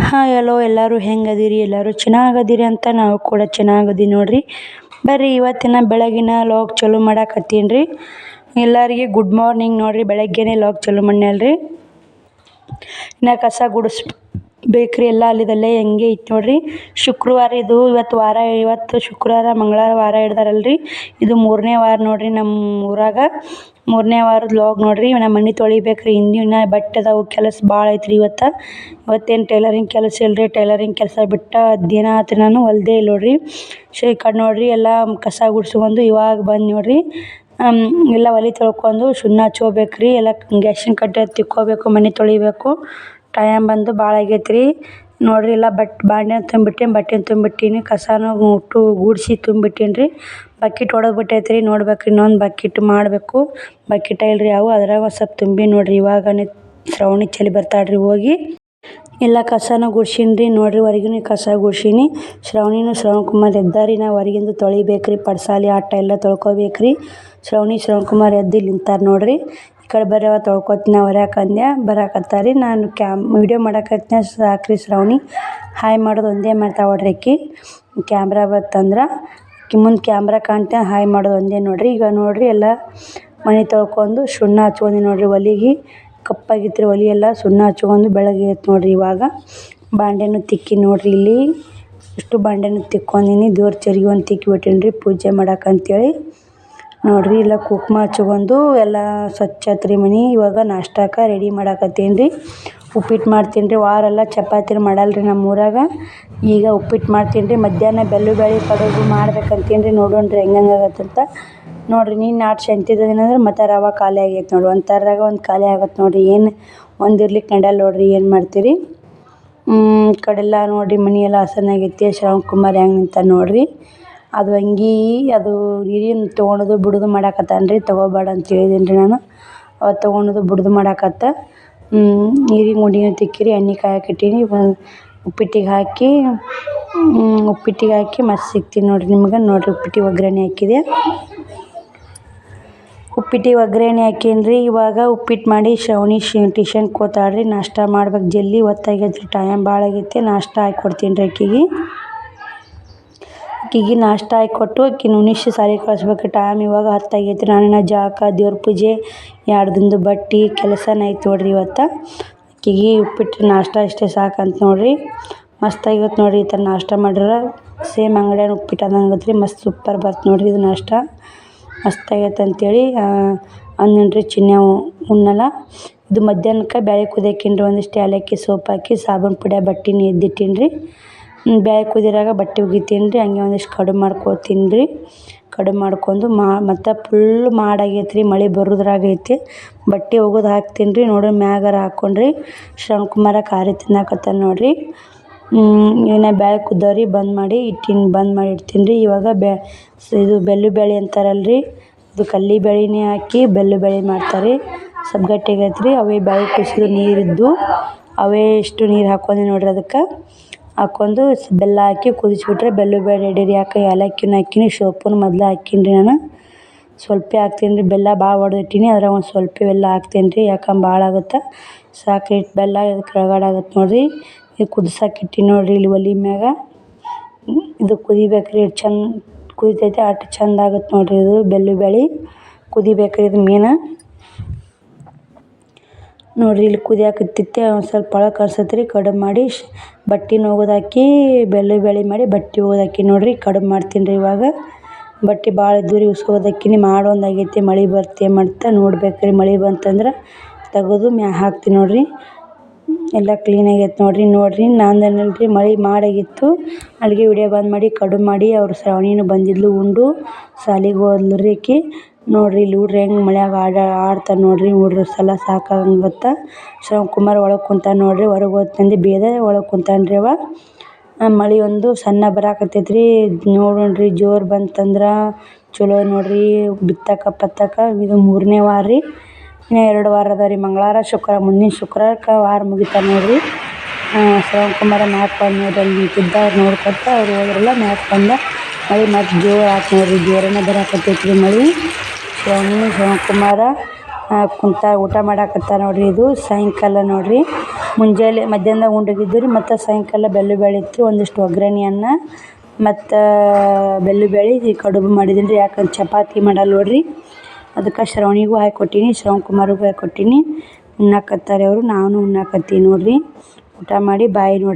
Hi hello ಎಲ್ಲರೂ ಹೆಂಗದಿರಿ? ಎಲ್ಲರೂ ಚೆನ್ನಾಗದಿರಿ ಅಂತ ನಾವು ಕೂಡ ಚೆನ್ನಾಗದಿ ನೋಡ್ರಿ. ಬರ್ರಿ ಇವತ್ತಿನ ಬೆಳಗಿನ ಲಾಗ್ ಚಲೋ ಮಾಡಾಕತ್ತೀನಿ ರೀ. ಎಲ್ಲರಿಗೆ ಗುಡ್ ಮಾರ್ನಿಂಗ್ ನೋಡ್ರಿ. ಬೆಳಗ್ಗೆನೇ ಲಾಗ್ ಚಲೋ ಮಾಡ್ನಲ್ರಿ. ಇನ್ನು ಕಸ ಗುಡಿಸ್ಬೇಕ್ರಿ. ಎಲ್ಲ ಅಲ್ಲಿದಲ್ಲೇ ಹೆಂಗೆ ಐತೆ ನೋಡ್ರಿ. ಶುಕ್ರವಾರ ಇದು ಇವತ್ತು ಶುಕ್ರವಾರ ಮಂಗಳವಾರ ವಾರ ಹಿಡ್ದಾರಲ್ರಿ. ಇದು 3ನೇ ವಾರ ನೋಡ್ರಿ. ನಮ್ಮ ಊರಾಗ 3ನೇ ವಾರದ ಲಾಗ್ ನೋಡ್ರಿ. ನಮ್ಮ ಮನೆ ತೊಳಿಬೇಕ್ರಿ. ಹಿಂದಿನ ಬಟ್ಟೆ ಅದಾವು, ಕೆಲಸ ಭಾಳ ಐತ್ರಿ. ಇವತ್ತೇನು ಟೈಲರಿಂಗ್ ಕೆಲಸ ಇಲ್ರಿ. ಟೈಲರಿಂಗ್ ಕೆಲಸ ಬಿಟ್ಟು ದಿನ ಆತ್ರಿ ನಾನು ಹೊಲ್ದೇ ಇಲ್ಲ ನೋಡ್ರಿ. ಈ ಕಡೆ ನೋಡ್ರಿ ಎಲ್ಲ ಕಸ ಗುಡ್ಸ್ಕೊಂಡು ಇವಾಗ ಬಂದು ನೋಡ್ರಿ. ಎಲ್ಲ ಒಲೆ ತೊಳ್ಕೊಂಡು ಸುಣ್ಣ ಹಚ್ಕೋಬೇಕ್ರಿ. ಎಲ್ಲ ಗ್ಯಾಸಿನ ಕಟ್ಟೆ ತಿಕ್ಕೋಬೇಕು, ಮನೆ ತೊಳಿಬೇಕು. ಟೈಮ್ ಬಂದು ಭಾಳ ಆಗೈತ್ರಿ ನೋಡ್ರಿ. ಎಲ್ಲ ಬಾಂಡೆ ತುಂಬಿಟ್ಟೀನಿ, ಕಸನೂ ಗೂಡಿಸಿ ತುಂಬಿಟ್ಟೀನಿ ರೀ. ಬಕೆಟ್ ಹೊಡೆದ್ಬಿಟ್ಟೈತ್ರಿ. ನೋಡ್ಬೇಕ್ರಿ, ಇನ್ನೊಂದು ಬಕೆಟ್ ಮಾಡಬೇಕು. ಬಕೆಟ್ ಇಲ್ರಿ ಅವು, ಅದ್ರಾಗ ಸ್ವಲ್ಪ ತುಂಬಿ ನೋಡ್ರಿ. ಇವಾಗನೇ ಶ್ರಾವಣಿ ಚಲಿ ಬರ್ತಾಳ್ರಿ. ಹೋಗಿ ಎಲ್ಲ ಕಸನ ಗುಡ್ಸೀನಿ ನೋಡ್ರಿ. ಹೊರಗಿನ ಕಸ ಗುಡ್ಸೀನಿ. ಶ್ರವಣಕುಮಾರ್ ಎದ್ದಾರಿ. ನಾವು ಹೊರಗಿಂದು ತೊಳಿಬೇಕ್ರಿ. ಪಡ್ಸಾಲಿ ಆಟ ಎಲ್ಲ ತೊಳ್ಕೊಬೇಕ್ರಿ. ಶ್ರವಣಕುಮಾರ್ ಎದ್ದು ಇಲ್ಲಿ ನಿಂತಾರೆ ನೋಡ್ರಿ. ಈ ಕಡೆ ಬರ್ರವ ತೊಳ್ಕೊತೀನಿ ಹೊರ್ಯಾಕಂದೆ. ಬರಾಕತ್ತಾರಿ. ನಾನು ವಿಡಿಯೋ ಮಾಡಾಕತ್ತೀನಿ. ಸಾಕ್ರಿ ಶ್ರಾವಣಿ ಹಾಯ್ ಮಾಡೋದು ಒಂದೇ ಮಾಡ್ತಾ ಹೊಡ್ರಿ. ಆಕಿ ಕ್ಯಾಮ್ರಾ ಬತ್ತಂದ್ರೆ ಮುಂದೆ ಕ್ಯಾಮ್ರಾ ಕಾಣ್ತೆ ಹಾಯ್ ಮಾಡೋದು ಒಂದೇ ನೋಡ್ರಿ. ಈಗ ನೋಡ್ರಿ ಎಲ್ಲ ಮನೆ ತೊಳ್ಕೊಂಡು ಸುಣ್ಣ ಹಚ್ಕೊಂಡು ನೋಡ್ರಿ. ಒಲೆಗೆ ಕಪ್ಪಾಗಿತ್ತು ಒಲೆ ಎಲ್ಲ ಸುಣ್ಣ ಹಚ್ಕೊಂಡು ಬೆಳಗ್ಗೆ ನೋಡ್ರಿ. ಇವಾಗ ಬಾಂಡೆನೂ ತಿಕ್ಕಿ ನೋಡ್ರಿ. ಇಲ್ಲಿ ಇಷ್ಟು ಬಾಂಡೆನೂ ತಿಕ್ಕೊಂಡಿನಿ. ದೇವ್ರ ಚರಿಗೆ ಒಂದು ತಿಕ್ಕಿಬಿಟ್ಟೀನಿ ರೀ, ಪೂಜೆ ಮಾಡಕ್ಕಂತೇಳಿ ನೋಡ್ರಿ. ಎಲ್ಲ ಕುಂಕುಮ ಹಚ್ಕೊಂಡು ಎಲ್ಲ ಸ್ವಚ್ಛ ಹತ್ರಿ ಮನೆ. ಇವಾಗ ನಾಷ್ಟಕ್ಕೆ ರೆಡಿ ಮಾಡಾಕತ್ತೀನಿ ರೀ. ಉಪ್ಪಿಟ್ಟು ಮಾಡ್ತೀನಿ ರೀ. ವಾರೆಲ್ಲ ಚಪಾತಿ ಮಾಡಲ್ರಿ ನಮ್ಮ ಊರಾಗ. ಈಗ ಉಪ್ಪಿಟ್ಟು ಮಾಡ್ತೀನಿ ರೀ. ಮಧ್ಯಾಹ್ನ ಬೆಳ್ಳುಳ್ಳಿ ಕಡುಬು ಮಾಡ್ಬೇಕಂತೀನಿ ರೀ. ನೋಡೋಣ ರೀ ಹೆಂಗಂಗಾಗತ್ತಂತ ನೋಡ್ರಿ. ನೀನು ಸಂತಿದ್ದೇನೆಂದ್ರೆ ಮತ್ತೆ ರವೆ ಖಾಲಿ ಆಗೈತೆ ನೋಡ್ರಿ. ಒಂದು ಥರಾಗ ಒಂದು ಖಾಲಿ ಆಗತ್ತೆ ನೋಡ್ರಿ. ಏನು ಒಂದಿರ್ಲಿಕ್ಕೆ ನಡೆಯಲ್ಲ ನೋಡ್ರಿ. ಏನು ಮಾಡ್ತೀರಿ? ಈ ಕಡೆಲ್ಲ ನೋಡ್ರಿ ಮನೆಯೆಲ್ಲ ಹಸನಾಗೈತಿ. ಶ್ರವಣಕುಮಾರ್ ಹೆಂಗೆ ನಿಂತ ನೋಡ್ರಿ. ಅದು ಅಂಗಿ ಅದು ನೀರಿನ ತೊಗೊಳೋದು ಬಿಡೋದು ಮಾಡಾಕತ್ತಾನ ರೀ. ತೊಗೋಬೇಡ ಅಂತ ಹೇಳಿದೀನಿ ರೀ ನಾನು. ಅವತ್ತು ತೊಗೊಳೋದು ಬಿಡೋದು ಮಾಡಾಕತ್ತ. ನೀರಿನ ಗುಂಡಿನ ತಿಕ್ಕಿರಿ, ಎಣ್ಣೆ ಕಾಯಕ್ಕಿಟ್ಟೀನಿ. ಉಪ್ಪಿಟ್ಟಿಗೆ ಹಾಕಿ ಮತ್ತೆ ಸಿಗ್ತೀನಿ ನೋಡ್ರಿ ನಿಮ್ಗೆ. ನೋಡ್ರಿ ಉಪ್ಪಿಟ್ಟಿಗೆ ಒಗ್ಗರಣೆ ಹಾಕಿದೆ. ಉಪ್ಪಿಟ್ಟಿಗೆ ಒಗ್ಗರಣೆ ಹಾಕೀನಿ ರೀ. ಇವಾಗ ಉಪ್ಪಿಟ್ಟು ಮಾಡಿ ಶ್ರವಣಿ ಟ್ಯೂಷನ್ಗೆ ಹೋಗ್ತಾಳ್ರಿ. ನಾಷ್ಟ ಮಾಡ್ಬೇಕು ಜಲ್ದಿ. ಹೊತ್ತಾಗೈತ್ರಿ, ಟೈಮ್ ಭಾಳ ಆಗೈತಿ. ನಾಷ್ಟ ಹಾಕ್ಕೊಡ್ತೀನಿ ರೀ ಆಕಿಗೆ ನಾಷ್ಟ ಹಾಕ್ಕೊಟ್ಟು ಆಕಿನ ಉಣಿಸಿ ಶಾಲೆಗೆ ಕಳಿಸ್ಬೇಕು. ಟೈಮ್ ಇವಾಗ 10 ಆಗೈತಿ. ನಾನಿನ್ನ ಜಳಕ, ದೇವ್ರ ಪೂಜೆ, 2 ದಿನದ ಬಟ್ಟೆ ಕೆಲಸನ ಐತೆ ನೋಡ್ರಿ. ಇವತ್ತು ಆಕಿಗೆ ಉಪ್ಪಿಟ್ಟು ನಾಷ್ಟ ಇಷ್ಟೇ ಸಾಕಂತ ನೋಡ್ರಿ. ಮಸ್ತಾಗಿರುತ್ತೆ ನೋಡ್ರಿ. ಈ ಥರ ನಾಷ್ಟ ಮಾಡಿದ್ರೆ ಸೇಮ್ ಅಂಗಡಿಯಾಗ ಉಪ್ಪಿಟ್ಟು ಆದಂಗೆ ಆಗತ್ತೆ ರೀ. ಮಸ್ತ್ ಸೂಪರ್ ಬರ್ತದೆ ನೋಡ್ರಿ. ಇದು ನಾಷ್ಟ ಮಸ್ತಾಗೈತೆ ಅಂತೇಳಿ ಅಂದಿನಿ ರೀ. ಚಿನ್ನ ಉಣ್ಣಲ್ಲ. ಇದು ಮಧ್ಯಾಹ್ನಕ್ಕೆ ಬೇಳೆ ಕುದಿಯಾಕೀನಿ ರೀ. ಒಂದಿಷ್ಟು ಏಲಕ್ಕಿ ಸೋಪ್ ಹಾಕಿ ಸಾಬೂನು ಪುಡಿ ಬಟ್ಟೆನ ಎದ್ದಿಟ್ಟೀನಿ ರೀ. ಬೇಳೆ ಕುದಿರಾಗ ಬಟ್ಟೆ ಒಗಿತೀನಿ ರೀ. ಹಂಗೆ ಒಂದಿಷ್ಟು ಕಡುಬು ಮಾಡ್ಕೊತೀನಿ ರೀ. ಕಡುಬು ಮಾಡ್ಕೊಂಡು ಮತ್ತು ಫುಲ್ ಮಾಡಾಗೈತೆ ರೀ. ಮಳೆ ಬರೋದ್ರಾಗೈತಿ. ಬಟ್ಟೆ ಒಗೆದು ಹಾಕ್ತೀನಿ ರೀ. ನೋಡ್ರಿ ಮ್ಯಾಗಾರ ಹಾಕ್ಕೊಂಡ್ರಿ. ಶ್ರವಣಕುಮಾರ ಖಾರ ತಿನ್ನಾಕತ್ತಾನ ನೋಡ್ರಿ. ಇನ್ನು ಬೇಳೆ ಕುದ್ದವ್ರಿ. ಬಂದ್ ಮಾಡಿ ಇಡ್ತೀನಿ ರೀ. ಇವಾಗ ಇದು ಬೆಳ್ಳುಳ್ಳಿ ಅಂತಾರಲ್ರಿ, ಇದು ಕಲ್ಲಿ ಬೇಳೆನೇ ಹಾಕಿ ಬೆಳ್ಳುಳ್ಳಿ ಮಾಡ್ತಾರೆ. ಸ್ವಲ್ಪ ಗಟ್ಟಿಗೈತೆ ರೀ. ಅವೇ ಬೇಳೆ ಕುಸಿದು ನೀರಿದ್ದು ಅವೇ ಇಷ್ಟು ನೀರು ಹಾಕ್ಕೊಂಡಿ ನೋಡ್ರಿ. ಅದಕ್ಕೆ ಹಾಕ್ಕೊಂಡು ಬೆಲ್ಲ ಹಾಕಿ ಕುದಿಸ್ಬಿಟ್ರೆ ಬೆಳ್ಳುಳ್ಳಿ ರೆಡಿ ರೀ. ಏಲಕ್ಕಿನೂ ಹಾಕೀನಿ, ಸೋಪನ್ನು ಮೊದಲು ಹಾಕೀನಿ ರೀ. ನಾನು ಸ್ವಲ್ಪ ಹಾಕ್ತೀನಿ ರೀ. ಬೆಲ್ಲ ಭಾಳ ಹೊಡೆದಿಟ್ಟೀನಿ. ಅದ್ರಾಗ ಒಂದು ಸ್ವಲ್ಪ ಬೆಲ್ಲ ಹಾಕ್ತೀನಿ ರೀ. ಯಾಕಂದ್ರೆ ಭಾಳ ಆಗುತ್ತೆ. ಸಾಕು ಇಟ್ಟು ಬೆಲ್ಲ ಇದಕ್ಕೆ ಕೆಳಗಡೆ ಆಗುತ್ತೆ ನೋಡ್ರಿ. ಇದು ಕುದಿಸಕ್ಕೆ ಇಟ್ಟಿನಿ ನೋಡ್ರಿ. ಇಲ್ಲಿ ಒಲೆ ಮ್ಯಾಗ ಇದು ಕುದಿಬೇಕ್ರಿ. ಚಂದ ಕುದಿತೈತೆ ಅಷ್ಟು ಚಂದ ಆಗುತ್ತೆ ನೋಡ್ರಿ. ಇದು ಬೆಳ್ಳುಳ್ಳಿ ಕುದಿಬೇಕ್ರಿ. ಇದು ಮೀನು ನೋಡ್ರಿ. ಇಲ್ಲಿ ಕುದಿಯಾಕತ್ತೈತೆ. ಒಂದು ಸ್ವಲ್ಪ ಒಳಗೆ ಕರ್ಸತ್ತೆ ರೀ. ಕಡುಬು ಮಾಡಿ ಬಟ್ಟೆನ ಒಗೆದು ಹಾಕಿ ಬೆಳ್ಳುಳ್ಳಿ ಮಾಡಿ ಬಟ್ಟೆ ಒಗೆದು ಹಾಕಿ ನೋಡ್ರಿ. ಕಡುಬು ಮಾಡ್ತೀನಿ ರೀ. ಇವಾಗ ಬಟ್ಟೆ ಭಾಳ ಇದ್ದವು ರೀ. ಉಸ್ಕೊದಕ್ಕಿನಿ ಮಾಡೋಂದಾಗೈತಿ. ಮಳೆ ಬರ್ತೆ ಮಾಡ್ತಾ ನೋಡ್ಬೇಕ್ರಿ. ಮಳೆ ಬಂತಂದ್ರೆ ತೆಗೆದು ಮ್ಯಾಗ ಹಾಕ್ತೀನಿ ನೋಡ್ರಿ. ಎಲ್ಲ ಕ್ಲೀನಾಗೈತೆ ನೋಡ್ರಿ. ನಂದೇನಲ್ರಿ ಮಳೆ ಮಾಡಾಗಿತ್ತು. ಅಡುಗೆ ವಿಡಿಯೋ ಬಂದ್ ಮಾಡಿ ಕಡುಬು ಮಾಡಿ ಅವ್ರು ಶ್ರಾವಣಿನೂ ಬಂದಿದ್ಲು. ಉಂಡು ಶಾಲೆಗೆ ಹೋದ್ಲು ರೀ ಆಕಿ. ನೋಡ್ರಿ ಇಲ್ಲಿ ಹುಡ್ರು ಹೆಂಗೆ ಮಳ್ಯಾಗ ಆಡ್ತಾರೆ ನೋಡ್ರಿ. ಹುಡ್ರು ಸಲ ಸಾಕಾಗಂಗತ್ತ. ಶ್ರವಣಕುಮಾರ್ ಒಳಗೆ ಕುಂತಾನೆ ನೋಡ್ರಿ. ಹೊರಗೆ ಹೋಗ್ತಂದು ಬೇದ ಒಳಗೆ ಕುಂತಾನೆ ರೀ. ಮಳೆ ಒಂದು ಸಣ್ಣ ಬರಾಕತ್ತೈತೆ ರೀ. ನೋಡೋಣ್ರಿ ಜೋರು ಬಂತಂದ್ರೆ ಚಲೋ ನೋಡ್ರಿ. ಬಿತ್ತಕ್ಕೆ ಇದು 3ನೇ ವಾರ ರೀ. ಇನ್ನು 2 ವಾರ ಅದ ರೀ. ಮಂಗಳವಾರ ಶುಕ್ರವಾರ, ಮುಂದಿನ ಶುಕ್ರವಾರಕ್ಕೆ ವಾರ ಮುಗಿತಾರೆ ನೋಡ್ರಿ. ಶ್ರವಣಕುಮಾರ ಮ್ಯಾಕ್ ಬಂದು ನೋಡ್ರಿ. ಅಲ್ಲಿ ನಿಂತಿದ್ದ ಅವ್ರು ನೋಡ್ಕೊತ ಅವ್ರು ಹೋದ್ರಲ್ಲ ಮ್ಯಾಕ್ ಬಂದ. ಮಳೆ ಮತ್ತು ಜೋರು ಆಯ್ತು ನೋಡ್ರಿ. ಜೋರನ್ನ ಬರಾಕತ್ತೈತೆ ರೀ ಮಳೆ. ಶ್ರವಣಕುಮಾರ ಕುಂತ ಊಟ ಮಾಡಾಕತ್ತ ನೋಡ್ರಿ. ಇದು ಸಾಯಂಕಾಲ ನೋಡ್ರಿ. ಮುಂಜಾನೆ ಮಧ್ಯಾಹ್ನದಾಗ ಉಂಡೋಗಿದ್ದು ರೀ. ಮತ್ತು ಸಾಯಂಕಾಲ ಬೆಲ್ಲ ಬ್ಯಾಳೆ ಇತ್ತು, ಒಂದಿಷ್ಟು ಒಗ್ಗರಣೆ ಅನ್ನ ಮತ್ತು ಬೆಲ್ಲ ಬ್ಯಾಳೆ ಕಡುಬು ಮಾಡಿದ್ದೀನಿ ರೀ. ಯಾಕಂದ್ರೆ ಚಪಾತಿ ಮಾಡಲ್ಲ ನೋಡ್ರಿ, ಅದಕ್ಕೆ ಶ್ರವಣಿಗೂ ಹಾಕಿ ಕೊಟ್ಟೀನಿ, ಶ್ರವಣಕುಮಾರಿಗೂ ಹಾಕಿ ಕೊಟ್ಟೀನಿ. ಉಣ್ಣಾಕತ್ತಾರೆ ಅವರು, ನಾನು ಉಣ್ಣಾಕತ್ತೀನಿ ನೋಡ್ರಿ. ಊಟ ಮಾಡಿ ಬಾಯಿ ನೋಡ್ರಿ.